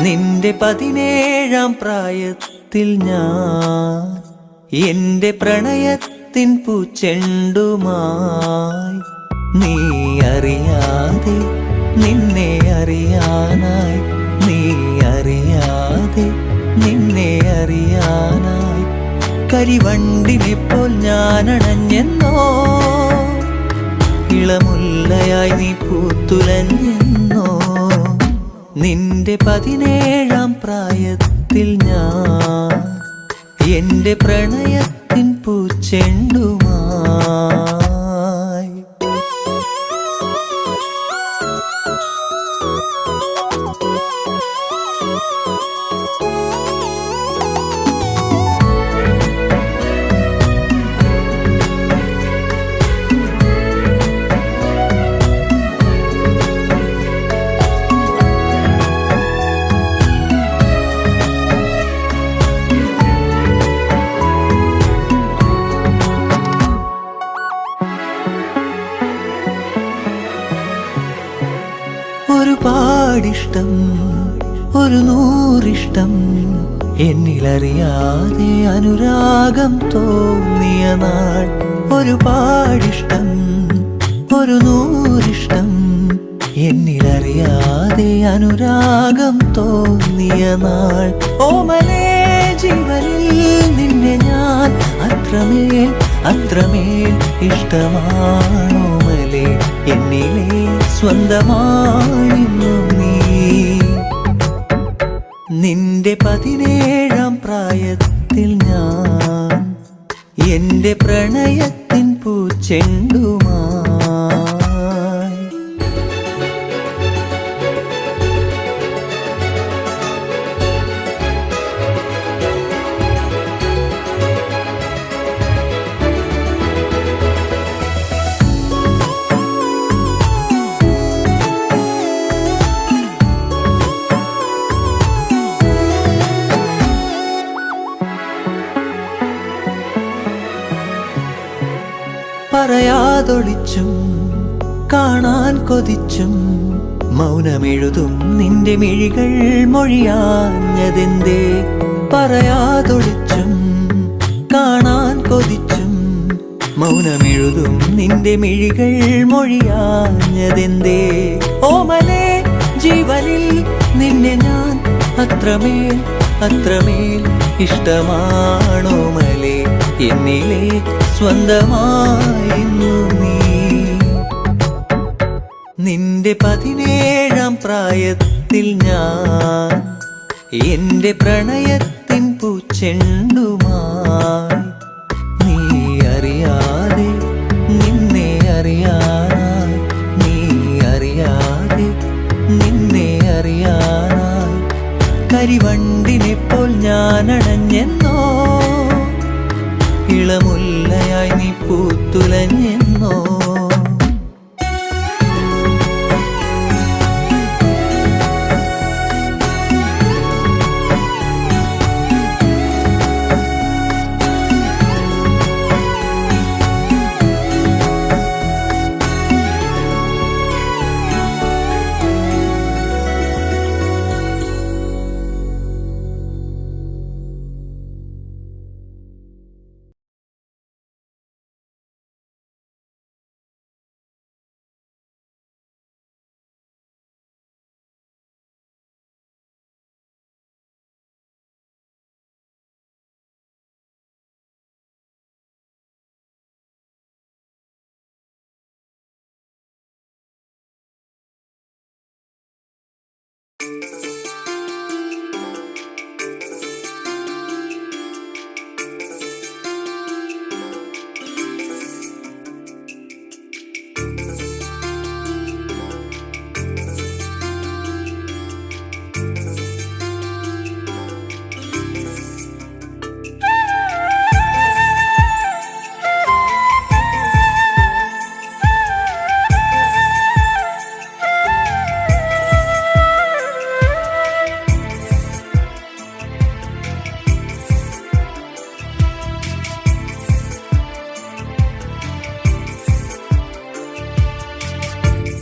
നിന്റെ 17-ാം പ്രായത്തിൽ ഞാൻ എന്റെ പ്രണയത്തിൻ പൂച്ചെണ്ടുമായി നീ അറിയാതെ നിന്നെ അറിയാനായി നീ അറിയാതെ നിന്നെ അറിയാനായി കരിവണ്ടിനെപ്പോൾ ഞാനണഞ്ഞെന്നോ ഇളമുല്ലയായി നീ പൂത്തുലഞ്ഞെന്നോ നിന്റെ 17-ാം പ്രായത്തിൽ ഞാൻ എന്റെ പ്രണയത്തിൻ പൂച്ചെണ്ടുമായി ഒരുപാടിഷ്ടം ഒരു നൂറിഷ്ടം എന്നിലറിയാതെ അനുരാഗം തോന്നിയ നാൾ ഒരുപാടിഷ്ടം ഒരു നൂറിഷ്ടം എന്നിലറിയാതെ അനുരാഗം തോന്നിയ നാൾ ഓമലേ ജീവനിൽ നിന്നെ ഞാൻ അത്രമേൽ അത്രമേൽ ഇഷ്ടമാണോമലേ എന്നിലെ സ്വന്തമായിരുന്നു നീ നിന്റെ 17-ാം പ്രായത്തിൽ ഞാൻ എന്റെ പ്രണയത്തിൻ പൂച്ചെണ്ടുമായി പറയാതൊളിച്ചും കാണാൻ കൊതിച്ചും മൗനമെഴുതും നിന്റെ മിഴികൾ മൊഴിയാഞ്ഞതെന്തേ പറയാതൊളിച്ചും കാണാൻ കൊതിച്ചും മൗനമെഴുതും നിന്റെ മിഴികൾ മൊഴിയാഞ്ഞതെന്തേ ഓമലേ ജീവനിൽ നിന്നെ ഞാൻ അത്രമേൽ അത്രമേൽ ഇഷ്ടമാണോമലേ എന്നിലെ സ്വന്തമായിരുന്നു നീ നിന്റെ 17-ാം പ്രായത്തിൽ ഞാൻ എന്റെ പ്രണയത്തിൻ പൂച്ചെണ്ടുമായി നീ അറിയാതെ നിന്നെ അറിയാനായി നീ അറിയാതെ കരിവണ്ടിനെ പോൽ ഞാനണഞ്ഞെന്നോ, ഇളമുല്ലയായി നീ പൂത്തുലഞ്ഞെന്നോ.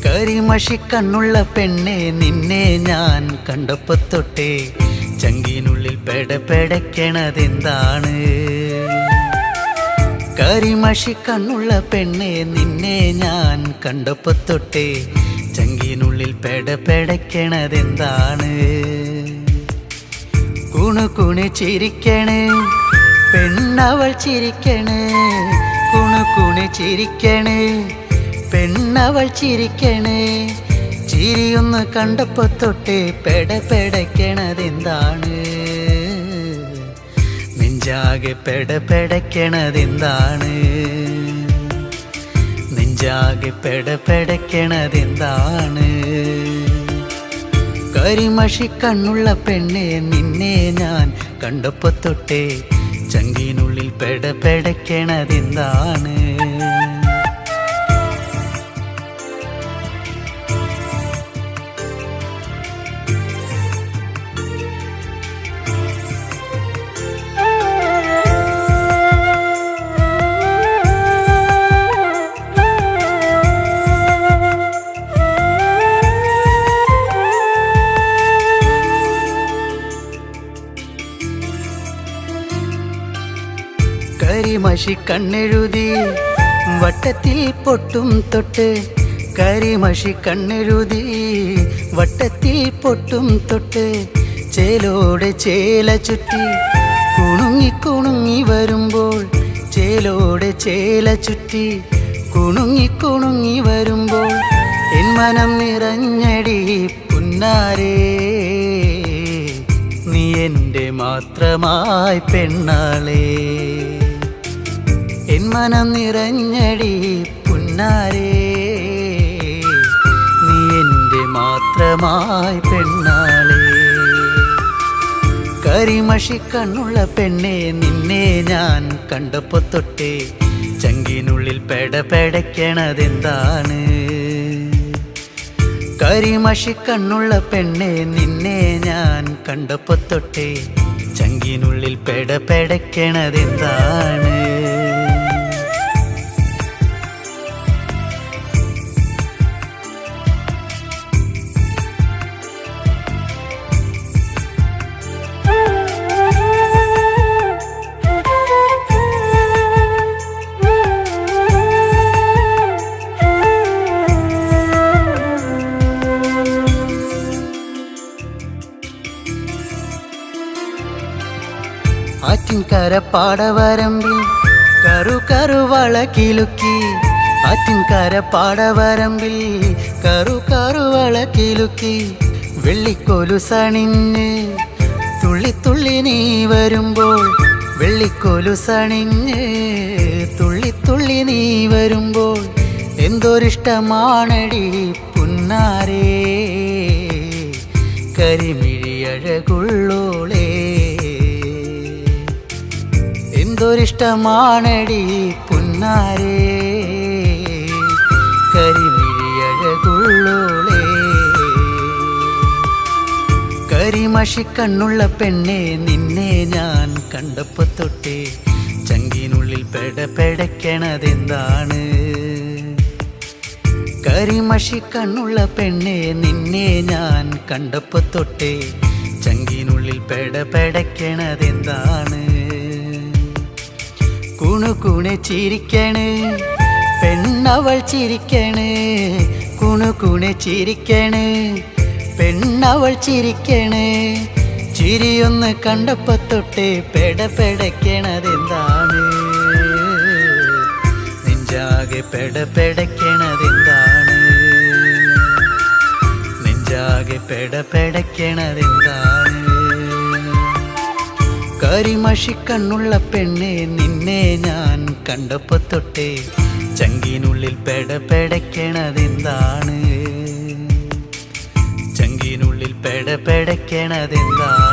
കരിമഷിക്കണ്ണുള്ള പെണ്ണെ നിന്നെ ഞാൻ കണ്ടപ്പോ തൊട്ടേ ചങ്കിനുള്ളിൽ പെടപ്പെടക്കണതെന്താണ്? കരിമഷിക്കണ്ണുള്ള പെണ്ണെ നിന്നെ ഞാൻ കണ്ടപ്പോ തൊട്ടേ ചങ്കിനുള്ളിൽ പെടപ്പെടക്കണതെന്താണ്? കുണുകുണു ചിരിക്കണേ പെണ്ണവൾ ചിരിക്കണേ, കുണുകുണു ചിരിക്കണേ പെണ്ണവൾ ചിരിക്കണേ. ചിരിയൊന്ന് കണ്ടപ്പോ തൊട്ടേ പെടപ്പെടക്കണതെന്താണ്? നെഞ്ചാകെ പെടപ്പെടക്കണതെന്താണ്? നെഞ്ചാകെ പെടപ്പെടക്കണതെന്താണ്? കരിമഷിക്കണ്ണുള്ള പെണ്ണെ നിന്നെ ഞാൻ കണ്ടപ്പോ തൊട്ടേ ചങ്കിനുള്ളിൽ പെടപ്പെടക്കണതെന്താണ്? കരിമഷിക്കണ്ണെഴുതി വട്ടത്തിൽ പൊട്ടും തൊട്ട്, കരിമഷിക്കണ്ണെഴുതി വട്ടത്തിൽ പൊട്ടും തൊട്ട്, ചേലോടെ ചേല ചുറ്റി കുണുങ്ങി കുണുങ്ങി വരുമ്പോൾ, ചേലോടെ ചേല ചുറ്റി കുണുങ്ങി കുണുങ്ങി വരുമ്പോൾ എൻ മനം നിറഞ്ഞടി പുന്നാരേ, നീ എൻ്റെ മാത്രമായി പെണ്ണാളേ. എൻ മനം നിറഞ്ഞടി പുന്നാരേ, നീ എൻ്റെ മാത്രമായി പെണ്ണാളേ. കരിമഷിക്കണ്ണുള്ള പെണ്ണെ നിന്നെ ഞാൻ കണ്ടപ്പോ തൊട്ടേ ചങ്കിനുള്ളിൽ പെടപ്പെടക്കണതെന്താണ്? കരിമഷിക്കണ്ണുള്ള പെണ്ണെ നിന്നെ ഞാൻ കണ്ടപ്പോ തൊട്ടേ ചങ്കിനുള്ളിൽ പെടപ്പെടക്കണതെന്താണ്? ആറ്റിൻകര പാടവരമ്പിൽ കറു കറുവള കിലുക്കി, ആറ്റിൻകര പാടവരമ്പിൽ കറു കറുവള കിലുക്കി, വെള്ളിക്കൊലുസണിഞ്ഞ് തുള്ളി തുള്ളി നീ വരുമ്പോൾ, വെള്ളിക്കൊലുസണിഞ്ഞ് തുള്ളി തുള്ളി നീ വരുമ്പോൾ എന്തൊരിഷ്ടമാണടി പുന്നാരേ. കരിമിഴി അഴകുള്ളോളേ എന്തൊരിഷ്ടമാണടി പുന്നാരേ കരിമിഴി അഴകുള്ളോളേ കരിമഷിക്കണ്ണുള്ള പെണ്ണെ നിന്നെ ഞാൻ കണ്ടപ്പോ തൊട്ടേ ചങ്കിനുള്ളിൽ പെടപ്പെടയ്ക്കണതെന്താണ് കരിമഷിക്കണ്ണുള്ള പെണ്ണെ നിന്നെ ഞാൻ കണ്ടപ്പോ തൊട്ടേ ചങ്കിനുള്ളിൽ പെടപ്പെടയ്ക്കണതെന്താണ് കുണുകുണെ ചിരിക്കണ് പെണ്ണവൾ ചിരിക്കണ് കുണുകുണെ ചിരിക്കണ് പെണ്ണവൾ ചിരിക്കണ് ചിരിയൊന്ന് കണ്ടപ്പോ തൊട്ടേ പെടപ്പെടയ്ക്കണതെന്താണ് നെഞ്ചാകെ പെടപ്പെടയ്ക്കണതെന്താണ് നെഞ്ചാകെ പെടപ്പെടയ്ക്കണതെന്താണ് കരിമഷിക്കണ്ണുള്ള പെണ്ണെ നിന്നെ ഞാൻ കണ്ടപ്പോ തൊട്ടേ ചങ്കിനുള്ളിൽ പെടപ്പെടയ്ക്കണതെന്താണ് ചങ്കിനുള്ളിൽ പെടപ്പെടയ്ക്കണതെന്താണ്